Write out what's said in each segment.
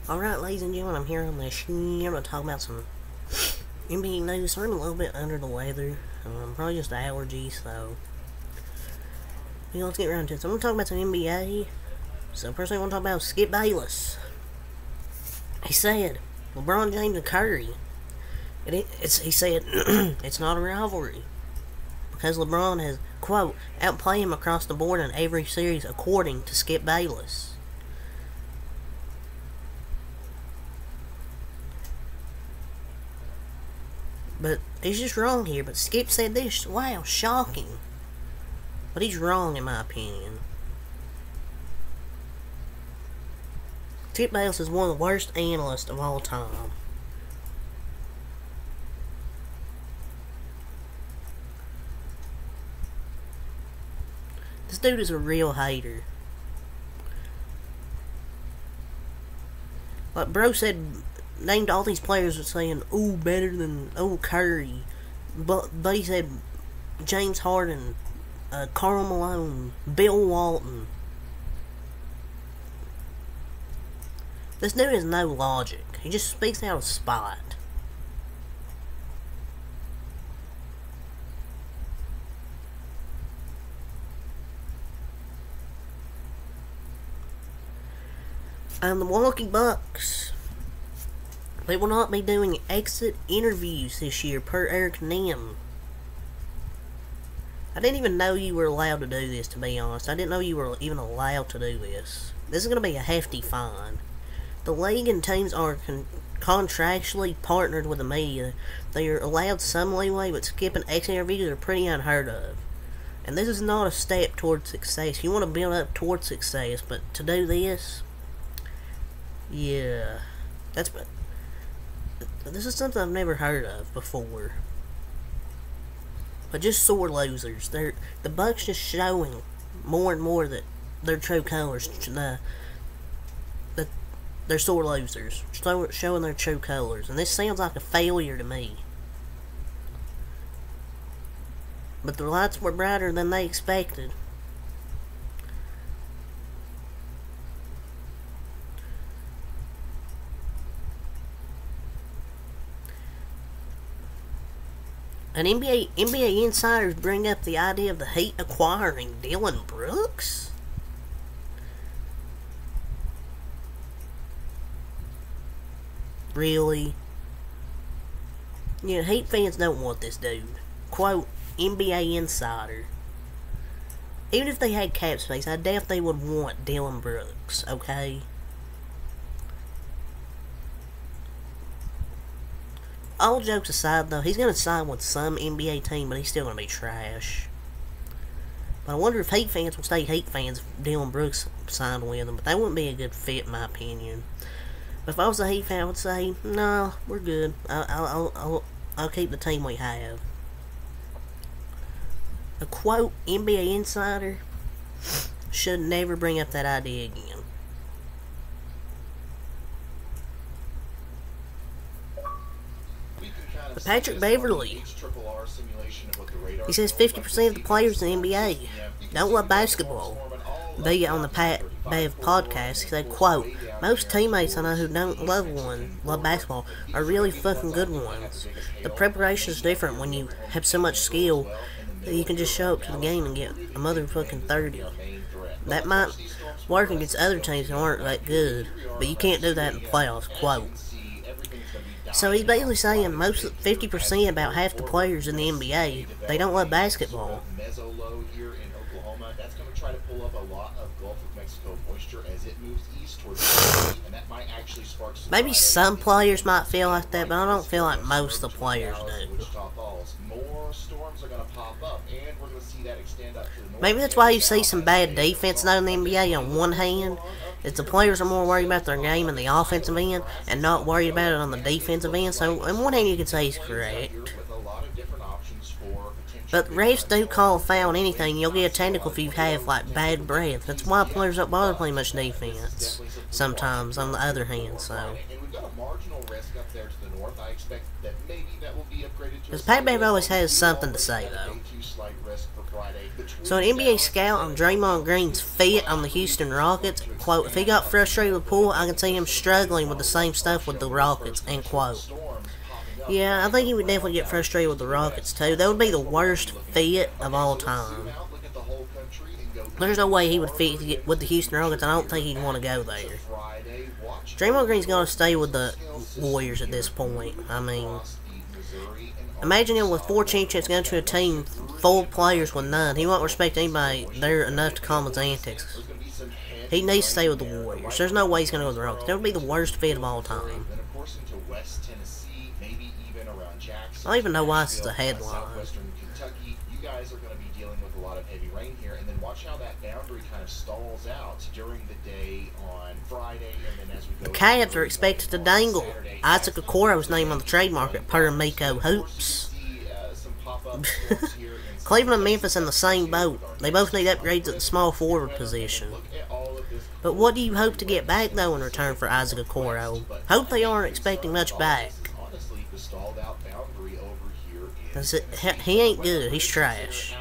Alright, ladies and gentlemen, I'm here on the show. I'm going to talk about some NBA news. So I'm a little bit under the weather. Probably just allergies, so let's get around to it. So I'm going to talk about some NBA. So first thing I want to talk about is Skip Bayless. He said, LeBron James and Curry, he said, it's not a rivalry. Because LeBron has, quote, outplayed him across the board in every series, according to Skip Bayless. But he's just wrong here. But Skip said this. Wow, shocking. But he's wrong in my opinion. Skip Bayless is one of the worst analysts of all time. This dude is a real hater. Like bro said, named all these players saying, "Ooh, better than Curry," but he said James Harden, Karl Malone, Bill Walton. This dude has no logic. He just speaks out of spite. The Milwaukee Bucks, they will not be doing exit interviews this year, per Eric Nehm. I didn't even know you were allowed to do this, to be honest. I didn't know you were even allowed to do this. This is going to be a hefty fine. The league and teams are contractually partnered with the media. They are allowed some leeway, but skipping exit interviews are pretty unheard of. And this is not a step towards success. You want to build up towards success, but to do this, yeah, this is something I've never heard of before. But just sore losers. The Bucks just showing more and more that their true colors. They're sore losers, showing their true colors, and this sounds like a failure to me. But the lights were brighter than they expected. And NBA insiders bring up the idea of the Heat acquiring Dillon Brooks? Really? Yeah, Heat fans don't want this dude. Quote, NBA insider. Even if they had cap space, I doubt they would want Dillon Brooks, okay? All jokes aside, though, he's going to sign with some NBA team, but he's still going to be trash. But I wonder if Heat fans will stay Heat fans if Dillon Brooks signed with them. But that wouldn't be a good fit, in my opinion. But if I was a Heat fan, I would say, no, we're good. I'll keep the team we have. A quote, NBA insider should never bring up that idea again. But Patrick Beverley, he says 50% of the players in the NBA don't love basketball. On the Pat Bev podcast, he said, quote, most teammates I know who don't love basketball are really fucking good ones. The preparation is different when you have so much skill that you can just show up to the game and get a motherfucking 30. That might work against other teams that aren't that good, but you can't do that in the playoffs, quote. So he's basically saying 50%, about half the players in the NBA, they don't love basketball. Maybe some players might feel like that, but I don't feel like most of the players do. Maybe that's why you see some bad defense though in the NBA on one hand. Is the players are more worried about their game in the offensive end and not worried about it on the defensive end. So, on one hand, you could say he's correct. But refs do call a foul on anything. You'll get a technical if you have, like, bad breath. That's why players don't bother playing much defense sometimes, on the other hand, so. Because Pat Bev always has something to say, though. So an NBA scout on Draymond Green's fit on the Houston Rockets, quote, if he got frustrated with Poole, I can see him struggling with the same stuff with the Rockets, end quote. Yeah, I think he would definitely get frustrated with the Rockets, too. That would be the worst fit of all time. There's no way he would fit with the Houston Rockets. I don't think he'd want to go there. Draymond Green's going to stay with the Warriors at this point. I mean, imagine him with 4 championships going to a team full of players with none. He won't respect anybody there enough to calm his antics. He needs to stay with the Warriors. There's no way he's going to go with the Rockets. That would be the worst fit of all time. I don't even know why this is a headline. You guys are going to be dealing with a lot of heavy rain here, and then watch how that boundary kind of stalls out during the day on Friday, and then as we go. The Cavs are expected to dangle Isaac Okoro's name on the trade market per Miko Hoops. Cleveland and Memphis in the same boat. They both need upgrades at the small forward position. But what do you hope to get back, though, in return for Isaac Okoro? Hope they aren't expecting much back. He ain't good. He's trash.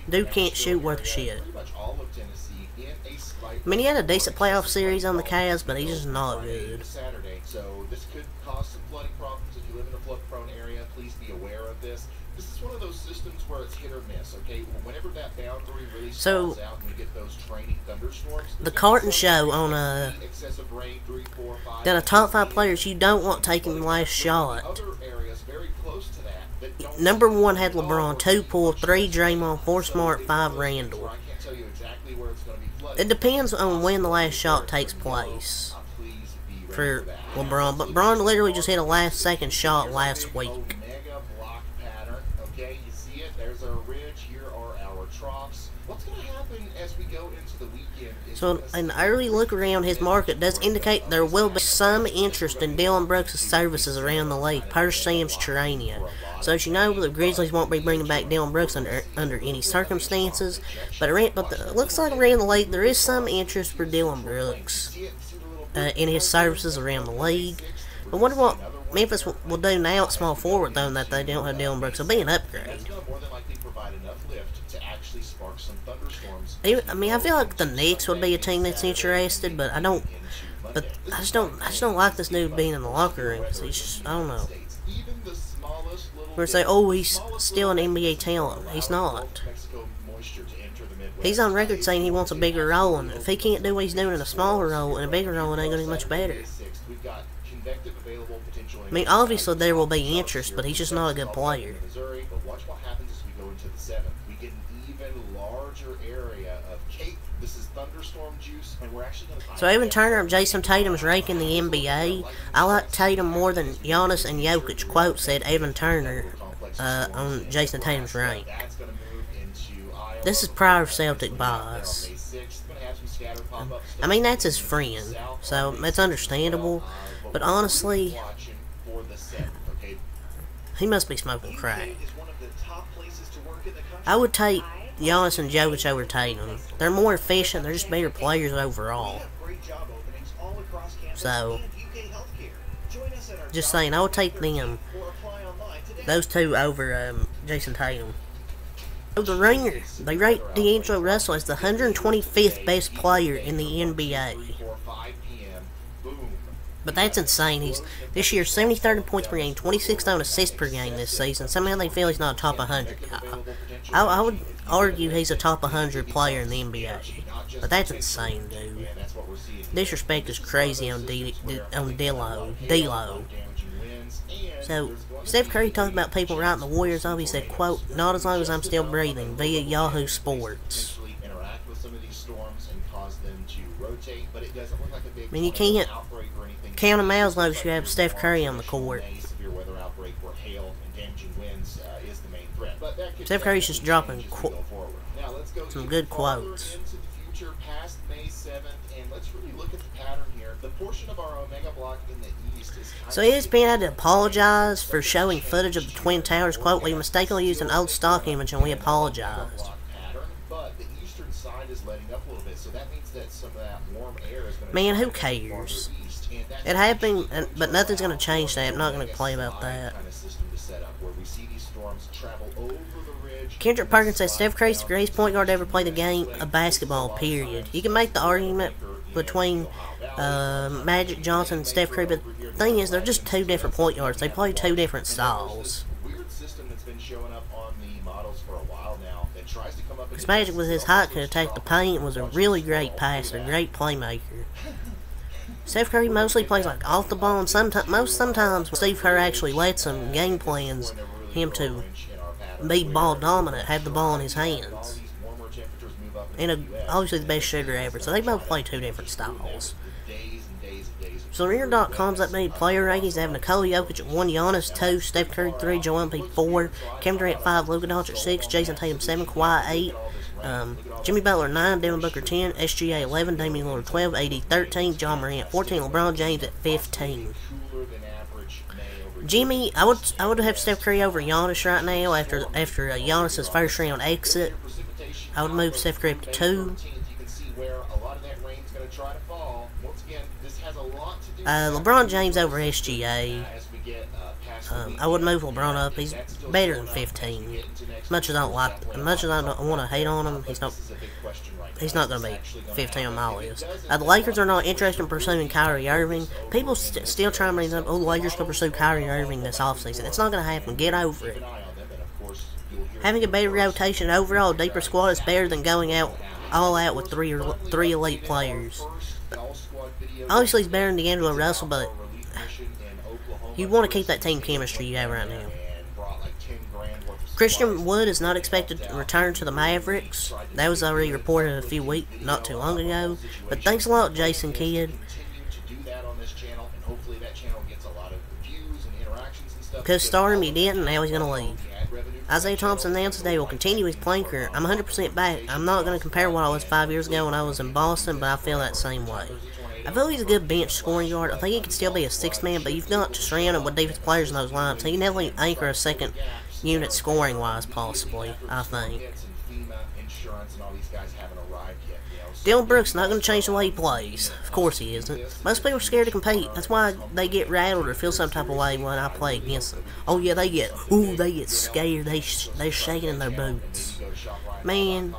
Dude can't shoot worth a shit. I mean, he had a decent playoff series on the Cavs, but he's just not good. So this could cause some flooding problems. If you live in a flood-prone area, please be aware of this. This is one of those systems where it's hit or miss. Okay, whenever that boundary really stalls out and we get those training thunderstorms. The Carton Show on got a top 5 players you don't want taking the last shot. Number 1 had LeBron, 2 Poole, 3 Draymond, 4 Smart, 5 Randall. It depends on when the last shot takes place for LeBron, but LeBron literally just hit a last-second shot last week. So an early look around his market does indicate there will be some interest in Dillon Brooks' services around the league, per Shams Charania. So as you know, the Grizzlies won't be bringing back Dillon Brooks under any circumstances, but it looks like around the league there is some interest for Dillon Brooks in his services around the league. I wonder what Memphis will do now at small forward, though, that they don't have Dillon Brooks. It'll be an upgrade. I mean, I feel like the Knicks would be a team that's interested, but I just don't like this dude being in the locker room, because he's just, I don't know. We're gonna say, oh, he's still an NBA talent. He's not. He's on record saying he wants a bigger role, and if he can't do what he's doing in a smaller role, and a bigger role, it ain't gonna be much better. I mean, obviously there will be interest, but he's just not a good player. So Evan Turner and Jason Tatum's ranking the NBA. I like Tatum more than Giannis and Jokic, quote, said Evan Turner on Jason Tatum's rank. This is prior Celtic bias. I mean, that's his friend, so that's understandable. But honestly, he must be smoking crack. I would take Giannis and Jokic over Tatum. They're more efficient. They're just better players overall. So, just saying, I would take them, those two, over Jason Tatum. So the Ringer, they rate D'Angelo Russell as the 125th best player in the NBA. But that's insane. He's this year 73rd in points per game, 26th on assists per game this season. Somehow they feel he's not a top 100 guy. I would argue he's a top 100 player in the NBA. But that's insane, dude. Disrespect is crazy on D'Lo. So, Steph Curry talked about people writing the Warriors off. He said, quote, not as long as I'm still breathing, via Yahoo Sports. I mean, you can't count them out as long as you have Steph Curry on the court. Steph Curry's just dropping some good quotes. future past May 7th, and let's really look at the pattern here. The portion of our Omega block in the east is So ESPN had to apologize for showing footage of the Twin Towers. Quote, we mistakenly used an old stock image and we apologized. But the eastern side is letting up a little bit, so that means that some of that warm air is going to... Man, who cares? It happened, but nothing's going to change that. I'm not going to play about that. Kendrick Perkins says Steph Curry's the greatest point guard to ever play the game of basketball, period. You can make the argument between Magic Johnson and Steph Curry, but the thing is, they're just two different point guards. They play two different styles. Because Magic with his height could attack the paint, was a really great passer, great playmaker. Steph Curry mostly plays like off the ball, and sometimes Steve Kerr actually lets him game plans him to be ball dominant, have the ball in his hands. And obviously the best shooter ever, so they both play two different styles. So Ringer.com's updated player rankings have Nikola Jokic at 1, Giannis 2, Steph Curry 3, Joel Embiid 4, Kevin Durant 5, Luka Doncic 6, Jason Tatum 7, Kawhi 8, Jimmy Butler 9, Devin Booker 10, SGA 11, Damian Lillard 12, AD 13, John Morant 14, LeBron James at 15. Jimmy, I would have Steph Curry over Giannis right now after Giannis's first round exit. I would move Steph Curry up to 2. LeBron James over SGA. I would move LeBron up. He's better than 15. As much as I don't want to hate on him, he's not going to be 15 on my list. The Lakers are not interested in pursuing Kyrie Irving. People still trying to bring up, oh, the Lakers could pursue Kyrie Irving this offseason. It's not going to happen. Get over it. Having a better rotation overall, deeper squad is better than going all out with three elite players. Obviously, he's better than D'Angelo Russell, but you want to keep that team chemistry you have right now. Christian Wood is not expected to return to the Mavericks. That was already reported not too long ago. But thanks a lot, Jason Kidd. Because starting he didn't, now he's going to leave. Isaiah Thompson announced that he will continue his playing career. I'm 100% back. I'm not going to compare what I was 5 years ago when I was in Boston, but I feel that same way. I feel he's a good bench scoring guard. I think he can still be a sixth man, but you've got to surround him with defensive players in those lineups. He can definitely anchor a second unit scoring-wise, possibly, I think. Dylan Brooks not going to change the way he plays. Of course he isn't. Most people are scared to compete. That's why they get rattled or feel some type of way when I play against them. Oh yeah, they get scared. They're shaking in their boots. Man,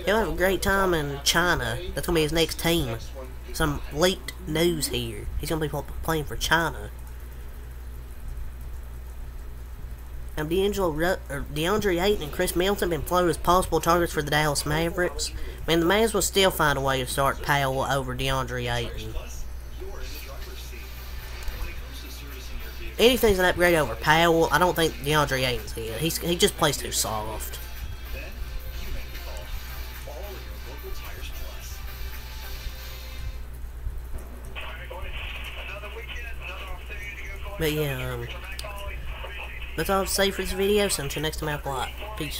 he'll have a great time in China. That's going to be his next team. Some leaked news here. He's going to be playing for China. And DeAndre Ayton and Chris Middleton have been floated as possible targets for the Dallas Mavericks. Man, the Mavs will still find a way to start Powell over DeAndre Ayton. Anything's an upgrade over Powell. I don't think DeAndre Ayton's here. He just plays too soft. But yeah, that's all I have to say for this video, so until next time, out. Peace.